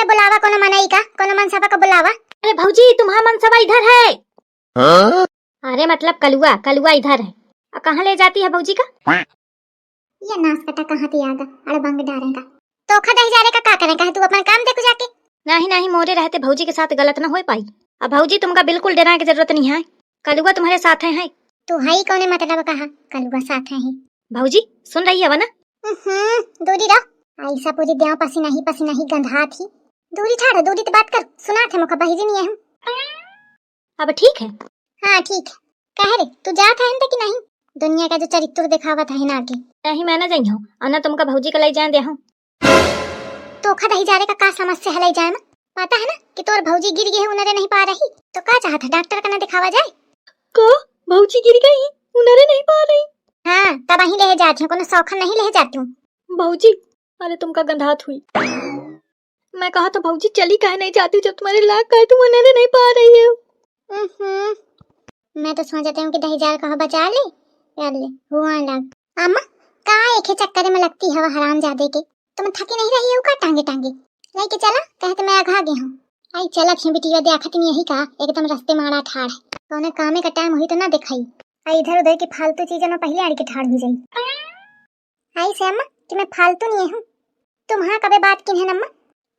बुलावा कोनो मनई का, कोनो मनसबा का बुलावा। अरे भौजी तुम्हारा मनसबा इधर है। हाँ? अरे मतलब कलुआ, कलुआ इधर है। कहाँ ले जाती है भौजी का? ये नास कटा कहाँ थी आगा, अड़बंग डालेगा। तोखा दही जा रे का करेगा, तू अपना काम देखो जाके। नहीं नहीं, मोरे रहते भौजी के साथ गलत न हो पाई। अब भौजी तुमका बिल्कुल डरने की जरूरत नहीं है, कलुआ तुम्हारे साथ है। तू है कौन मतलब कहा कलुआ साथ है? भौजी सुन रही है ना? दूरी रह, ऐसा पूरी देव पसीना ही गंधा थी। दूरी ठाड़, दूरी तो बात कर, सुना थे मुखा बहिरी नहीं है। अब ठीक है? हाँ ठीक है। कह रे तू जात है कि नहीं? दुनिया का जो चरित्र दिखावा था ना आगे। नहीं मैं न जाई हूँ, अन्ना तुमका भौजी का ले जाए दे हूँ। तोखा दही जा रे का समस्या है ले जाए में? पता है ना कि तोर भौजी गिर गई है, उनरे नहीं पा रही, तो का चाहता डॉक्टर का ना दिखावा जाए? को भौजी गिर गई, उनरे नहीं पा रही? हाँ तब वहीं ले जाती हूँ, कोनो सौखन नहीं ले जाती हूँ। भौजी अरे तुमका गंधात हुई। मैं कहा तो भौजी चली काहे नहीं जाती जब तुम्हारे लाग का तुम उन्हें नहीं पा रही हो। मैं तो सोचती हूँ कि दही जार कहा बचा ले कर ले हुआ लग। अम्मा का एक चक्कर में लगती हवा हराम जादे के, तुम थकी नहीं रही हो का? टांगे टांगे लेके चला कहते मैं आघा गई हूँ। आई चल अखी बिटिया देखत नहीं यही का एकदम रास्ते मारा ठाड़ है, तो उन्हें कामे का टाइम हुई तो ना दिखाई। आई इधर उधर की फालतू चीजों में पहले आड़ के ठाड़ हो जाई। आई से अम्मा कि मैं फालतू नहीं हूँ, तुम्हारा कबे बात किन है अम्मा?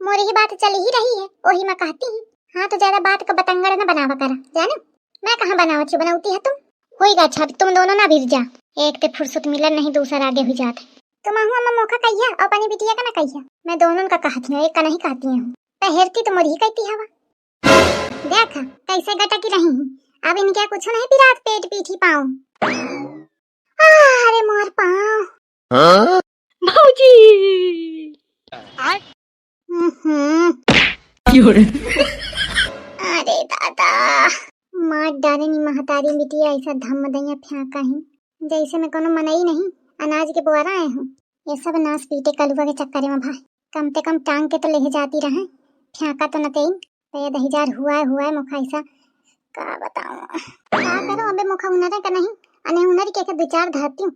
मोरी ही बात चली ही रही है, वही मैं कहती हूँ। हाँ तो ज्यादा बात का बतंगड़ न बनावा करा, जानो मैं कहाँ बनावत छू, बनाउती है तुम। होएगा अच्छा तुम दोनों ना भिर जा, एक ते फुर्सत मिलन नहीं दूसरा आगे हो जात। तुम अम्मा मौका कहिया और अपनी बिटिया का ना कहिया, मैं दोनों का कहती हूँ, एक का नहीं कहती हूँ। पहरती तो मोरी ही कहती हवा। देखा कैसे गटकी रही हूँ, अब इनके कुछ नहीं पिरात पेट पीठी पाऊं। अरे मोर पाँव भौजी। अरे दादा मार डाले नी महतारी बिटिया, ऐसा धम दैया फेंका है जैसे मैं कोनो मनई नहीं अनाज के बोरा आए हूँ। ये सब नाश पीटे कलुआ के चक्कर में भाई कम से कम टांग के तो ले जाती रहे, फेंका तो न तेन। तो दहीजार हुआ है मुखा ऐसा का बताऊं का करो। अबे मुखा उनरे का नहीं अने उनरी के विचार धरती हूँ।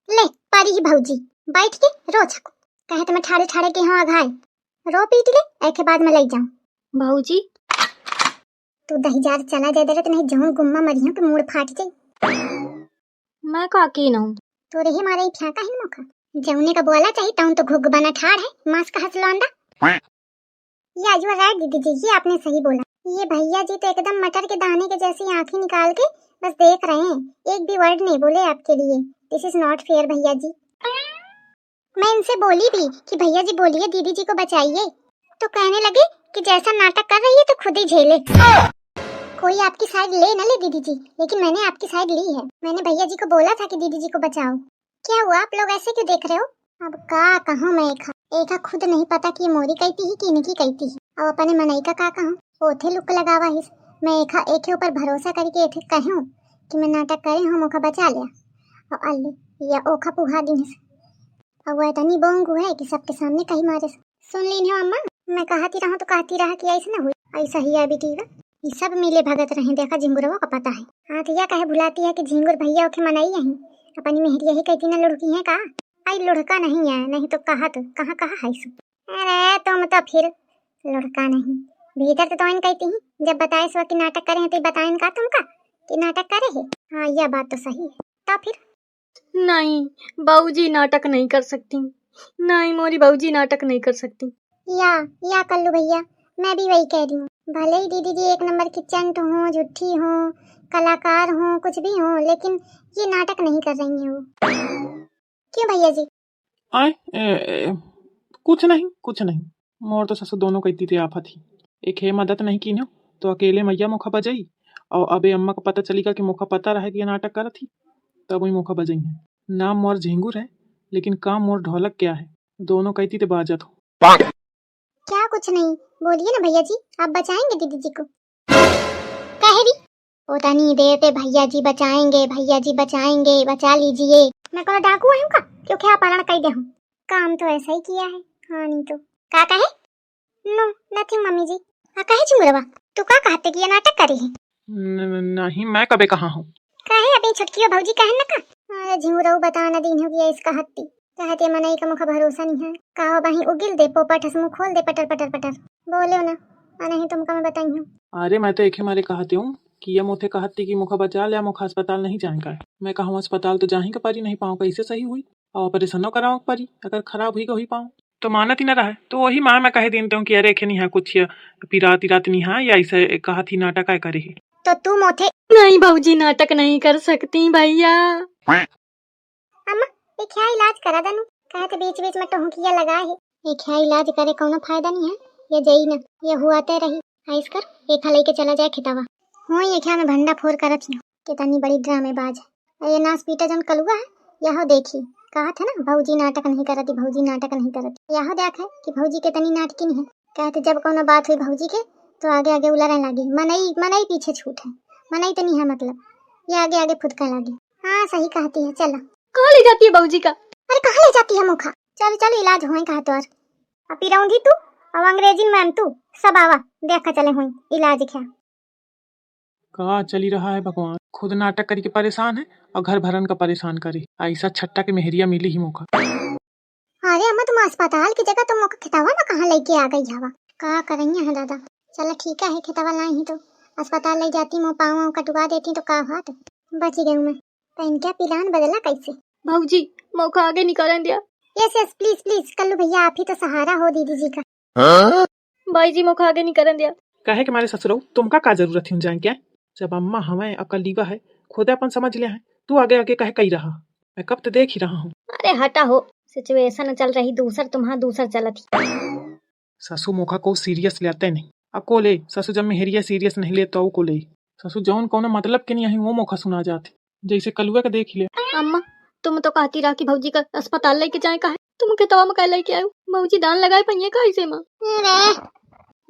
ले पारी ही भौजी बैठ के रो छको, कहे तो मैं ठाड़े ठाड़े के हाँ घाय रो पीट ले, एक बाद में ले जाऊं। भौजी तू दहीजार चला जाए दे तो नहीं जहूं गुम्मा मरियो के मुड़ फाट जाए। मैं का की न तो रही मारे ही फेंका है मुखा, जौने का बोला चाहिए ताऊं तो घुग बना ठाड़ है मांस का हसलौंदा। या यू आर राइट दीदी जी, ये आपने सही बोला। ये भैया जी तो एकदम मटर के दाने के जैसी आंखें निकाल के बस देख रहे हैं, एक भी वर्ड नहीं बोले आपके लिए। दिस इज नॉट फेयर भैया जी। मैं इनसे बोली भी कि भैया जी बोलिए दीदी जी को बचाइए, तो कहने लगे कि जैसा नाटक कर रही है तो खुद ही झेले। कोई आपकी साइड ले न ले दीदी जी, लेकिन मैंने आपकी साइड ली है। मैंने भैया जी को बोला था कि दीदी जी को बचाओ। क्या हुआ आप लोग ऐसे क्यों देख रहे हो? अब का कहूँ मैं, एका खुद नहीं पता कि मोरी कहती ही कि इनकी कहती है। अब अपने मनई का का कहूँ, ओथे लुक लगावा ही। मैं एक के ऊपर भरोसा करके एथे कहूँ कि मैं नाटक करे हूँ मुखा बचा लिया और अल्ली या ओखा पुहा दिन से। अब वो इतनी बोंगू है कि सबके सामने कहीं मारे। सुन ली हो अम्मा, मैं कहती रहा तो कहती रहा कि ऐसे ना हुई, ऐसा ही है बेटी। ये सब मिले भगत रहे, देखा झिंगुरवा का पता है। हाथिया कहे भुलाती है कि झिंगुर भैया ओके मनाई यही अपनी मेहरी यही कहती ना लुढ़की है का। आई लुढ़का नहीं है, नहीं तो कहा तो कहाँ है सु। अरे तुम तो फिर लुढ़का नहीं, भीतर तो इन कहती ही जब बताए सो कि नाटक करे हैं तो बताए का तुमका कि नाटक करे है। हाँ यह बात तो सही है। तो फिर नहीं बाबूजी नाटक नहीं कर सकती, नहीं मोरी बाबूजी नाटक नहीं कर सकती। या कल्लू भैया मैं भी वही कह रही हूँ, भले ही दीदी जी एक नंबर की चंट हो, झूठी हो, कलाकार हो, कुछ भी हो, लेकिन ये नाटक नहीं कर रही है वो। क्यों भैया जी? कुछ नहीं मोर तो ससुर दोनों कहती थी आफत ही एक है मदद नहीं की न तो अकेले मैया मुखा बजाई। और अबे अम्मा को पता चलेगा कि मुखा पता रहे कि ये नाटक कर थी, तब वही मुखा बजाई है। नाम मोर झिंगुर है लेकिन काम मोर ढोलक क्या है, दोनों कहती थे बाजत हो। क्या कुछ नहीं, बोलिए ना भैया जी, आप बचाएंगे दीदी जी को? कहे भी पता नहीं देर पे भैया जी बचाएंगे, भैया जी बचाएंगे, बचा लीजिए। मैं कौन डाकू हूँ का क्योंकि आप पालन कह दे हूँ, काम तो ऐसा ही किया है। हाँ नहीं तो का कहे? नो नथिंग मम्मी जी। हाँ कहे झुमरवा तू का कहते कि ये नाटक करी है? नहीं मैं कबे कहा हूँ। कहे अपनी छुटकी भौजी कहे न का। अरे झुमरऊ बता न दिन हो गया इसका हत्ती कहते मनई का मुखा भरोसा नहीं है। कहो बही उगिल दे पोपट हस मुंह खोल दे पटर पटर पटर। बोलो ना, और नहीं तुमका मैं बताई हूँ। अरे मैं तो एक मारे कहती हूँ कि ये मोथे कहती कि मुखा बचा लिया, मुखा अस्पताल नहीं जाएगा। मैं कहूँ अस्पताल तो जा ही का पारी नहीं पाऊँ, कैसे सही हुई और ऑपरेशनों कराऊँ पारी, अगर खराब हुई ही पाऊँ तो मानत ही न रहा है। तो वही माँ मैं कह देती हूँ कि अरे नहीं है कुछ पिरात इरात नहीं है, या ऐसे कहा थी नाटक है करे। तो तू मोथे नहीं भाऊजी, नाटक नहीं कर सकती भैया। अम्मा ये क्या इलाज करा दनु, कहे तो बीच बीच में टोहकिया लगा है। ये क्या इलाज करे कोनो फायदा नहीं है, ये जई न ये हुआते रही। ऐस कर एक हलई के चला जाए खितावा हो, ये क्या मैं भंडा फोर करत हूँ, कितनी बड़ी ड्रामेबाज है। ये नास पीटा जन कलुआ है, यह देखी कहा था ना भौजी नाटक नहीं करती, भौजी नाटक नहीं करती। यह देख है कि भौजी कितनी नाटकिन है। कहते जब कोनो बात हुई भौजी के तो आगे आगे उलरने लगी। मनई मनई पीछे छूट है, मनई तो नहीं है मतलब, ये आगे आगे फुदका लगी। हाँ सही कहती है। चलो कहाँ ले जाती है भाऊजी का? अरे कहाँ ले जाती है मुखा, चल चल इलाज होए कहा तो अब रौंधी तू और अंग्रेजी मैम तू सब आवा देख कर चले हुई इलाज क्या कहाँ चली रहा है भगवान, खुद नाटक करके परेशान है और घर भरन का परेशान करे। ऐसा छट्टा के मेहरिया मिली ही मौका। अरे अम्मा तुम अस्पताल की जगह तुम मौका खितावा ना कहाँ लेके आ गई हवा, कहा करेंगे है दादा। चलो ठीक है खितावा लाई ही तो अस्पताल ले जाती, मुँह पाँव कटवा देती तो का बात बची गई मैं। तो इनका पिलान बदला कैसे भाऊजी मौका आगे निकाल दिया। Yes yes please please Kallu भैया आप ही तो सहारा हो दीदी जी का। भाई जी मौका आगे निकाल दिया। कहे कि हमारे ससुर तुमका का जरूरत है जाए क्या, जब अम्मा हमें अकलीवा है खुद अपन समझ लिया है, तू आगे आगे कहे कही रहा, मैं कब तो देख ही रहा हूँ। अरे हटा हो, सिचुएशन चल रही दूसर, तुम्हारा दूसर चला थी। ससु मौका को सीरियस लेते नहीं, अको ले ससु जब मेहरिया सीरियस नहीं ले तो को ले ससु जौन कोनो मतलब के नहीं वो मौका सुना जाते, जैसे कलुआ का देख ले। अम्मा तुम तो कहती रहा कि भौजी का अस्पताल लेके जाए, का है तुम के तवा में कह लेके आयो, भौजी दान लगाए पहिए का ऐसे मां। अरे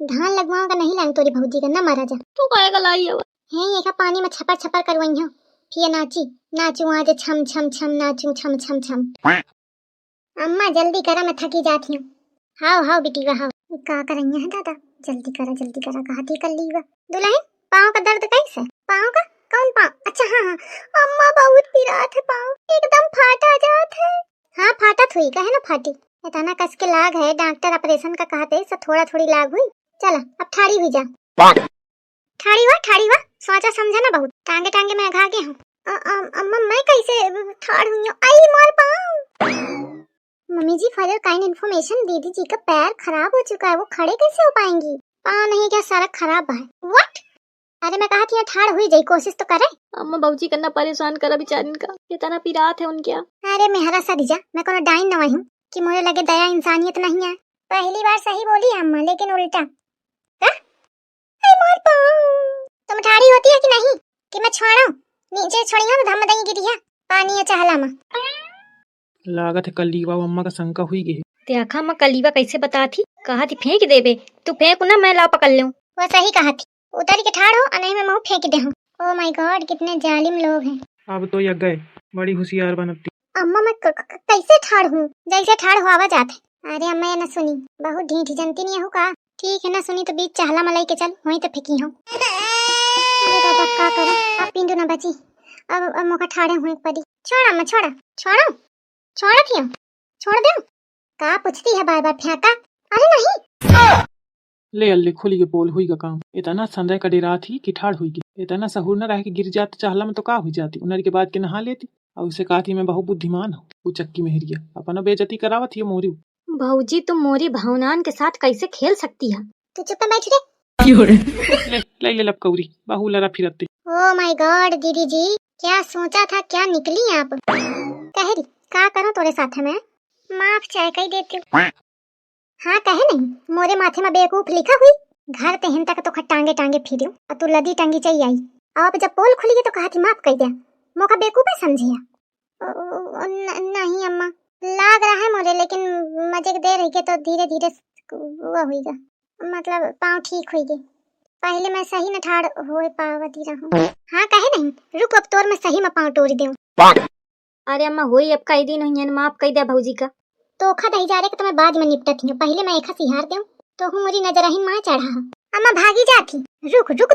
धान लगवाओ का नहीं लाऊं तोरी भौजी का ना मारा जा, तू काहे का लाई है है ये का पानी में छपर छपर करवाई हो, फिर नाची नाचू आज छम छम छम नाचू छम छम छम। अम्मा जल्दी करा मैं थकी जाती हूँ। हाओ हाओ बेटी हाओ, का करेंगे है दादा, जल्दी करा कहती कर लीवा। दुल्हन पाँव का दर्द कैसे, पाँव का कौन पाँव, अच्छा हाँ हाँ अम्मा बहुत पीरात है पाँव, एकदम फाटा जात है। हाँ फाटत हुई कहे ना फाटी, इतना कस के लाग है, डॉक्टर ऑपरेशन का कहते सब थोड़ा थोड़ी लाग हुई। चला अब ठाड़ी हुई जा, ठाड़ी वाह सोचा समझा ना बहुत, टांगे टांगे में घा गया हूँ। अम्मा मैं कैसे ठाड़ हुई हूँ, आई मार पाँव। Mummy ji for your kind information दीदी जी का पैर खराब हो चुका है, वो खड़े कैसे हो पाएंगी, पाँव नहीं क्या सारा खराब है। व्हाट, अरे मैं कहा थी ठाड़ हुई जाई, कोशिश तो करे। अम्मा भौजी करना परेशान करा बेचारिन का, कितना पीरात है उनके। अरे मेहरा सा दीजा, मैं कोनो डाइन नवाई हूँ कि मुझे लगे दया इंसानियत नहीं है। पहली बार सही बोली अम्मा लेकिन उल्टा। मार तुम ठाड़ी होती है कि नहीं कि मैं छोड़ा नीचे छोड़ी तो धम दई गिरी है पानी है चहला में। लागत है कलीवा अम्मा का शंका हुई गई। देखा मैं कलीवा कैसे बता थी, कहा थी फेंक देबे, तू फेंक ना मैं ला पकड़ लूं। वो सही कहा थी, उतर के ठाड़ हो और नहीं मैं मुंह फेंक दे हूं। ओह माय गॉड कितने जालिम लोग हैं। अब तो यह गए बड़ी होशियार बनती। अम्मा मैं कैसे ठाड़ हूँ, जैसे ठाड़ हो आवाज आते। अरे अम्मा ये न सुनी, बहुत ढीठ जनती नहीं हो का, ठीक है ना सुनी तो बीच चहला मलाई के चल वहीं तो फेंकी हूँ। अरे दादा का करूं, अब पिंडू ना बची, अब मौका ठाड़े हुए पड़ी। छोड़ा मैं छोड़ा फिर छोड़ दे, का पूछती है बार बार फेंका। अरे नहीं ले अल्ले खुली के बोल हुई का काम, इतना संदेह का डेरा थी कि ठाड़ हुई गई, इतना सहूर न रहे कि गिर जाती चाहला में तो का हुई जाती, उन्नर के बाद के नहा लेती और उसे कहा थी मैं बहुत बुद्धिमान हूँ, वो चक्की मेहरिया अपना बेइज्जती करावत थी मोरी। भौजी तुम मोरी भावनान के साथ कैसे खेल सकती है। तू चुप बैठ रे। ले लपकौरी बाहू लड़ा फिरते। ओह माय गॉड दीदी जी क्या सोचा था क्या निकली आप। कह रही का करूं तोरे साथ में, माफ चाहे कही देती हूँ। हाँ कहे नहीं मोरे माथे में बेवकूफ लिखा हुई, घर तेहन तक तो टांगे टांगे फिरियो और तू लदी टंगी चाहिए आई, अब जब पोल खुली तो कहा थी माफ कर दिया, मौका बेवकूफ है समझिया। नहीं अम्मा लाग रहा है मोरे, लेकिन मजे के दे रही के तो धीरे धीरे वो होगा, मतलब पाँव ठीक होगी, पहले मैं सही न ठाड़ हो पावती रहूं। हाँ कहे नहीं रुक अब तोर मैं सही में पाँव तोड़ दूं। अरे अम्मा होई अब कई दिन हुई माफ कर दे भौजी का, तो खा दही जा रहे तो मैं बाद में निपटती हूँ, पहले मैं एक सिहार दूं तो हूँ मेरी नजर ही माँ चढ़ा। अम्मा भागी जाती, रुक तू